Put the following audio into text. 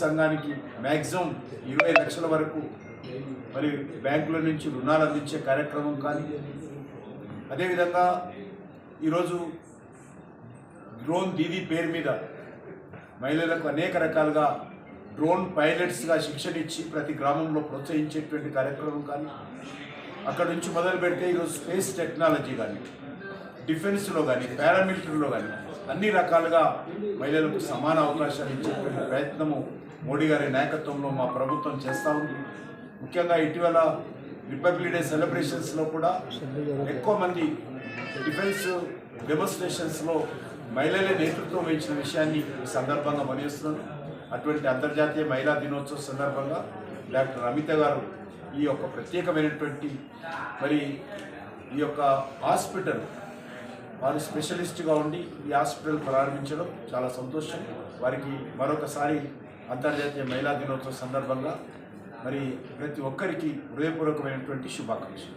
సంఘానికి మ్యాక్సిమం 20 లక్షల వరకు మరి బ్యాంకుల నుంచి రుణాలు అందించే కార్యక్రమం కానీ, అదేవిధంగా ఈరోజు డ్రోన్ దీదీ పేరు మీద మహిళలకు అనేక రకాలుగా డ్రోన్ పైలట్స్గా శిక్షణ ఇచ్చి ప్రతి గ్రామంలో ప్రోత్సహించేటువంటి కార్యక్రమం కానీ, అక్కడ నుంచి మొదలు పెడితే ఈరోజు స్పేస్ టెక్నాలజీ కానీ, డిఫెన్స్లో కానీ, పారామిలిటరీలో కానీ అన్ని రకాలుగా మహిళలకు సమాన అవకాశాలు ఇచ్చేటువంటి ప్రయత్నము మోడీ గారి నాయకత్వంలో మా ప్రభుత్వం చేస్తూ ఉంది. ముఖ్యంగా ఇటీవల రిపబ్లిక్ డే సెలబ్రేషన్స్లో కూడా ఎక్కువ మంది డిఫెన్స్ డెమోన్స్ట్రేషన్స్లో మహిళలే నేతృత్వం వహించిన విషయాన్ని ఈ సందర్భంగా మనవిస్తున్నాను. అటువంటి అంతర్జాతీయ మహిళా దినోత్సవ సందర్భంగా డాక్టర్ అమిత గారు ఈ యొక్క ప్రత్యేకమైనటువంటి మరి ఈ యొక్క హాస్పిటల్ వారు స్పెషలిస్ట్గా ఉండి ఈ హాస్పిటల్ ప్రారంభించడం చాలా సంతోషం. వారికి మరొకసారి అంతర్జాతీయ మహిళా దినోత్సవ సందర్భంగా మరి ప్రతి ఒక్కరికి హృదయపూర్వకమైనటువంటి శుభాకాంక్షలు.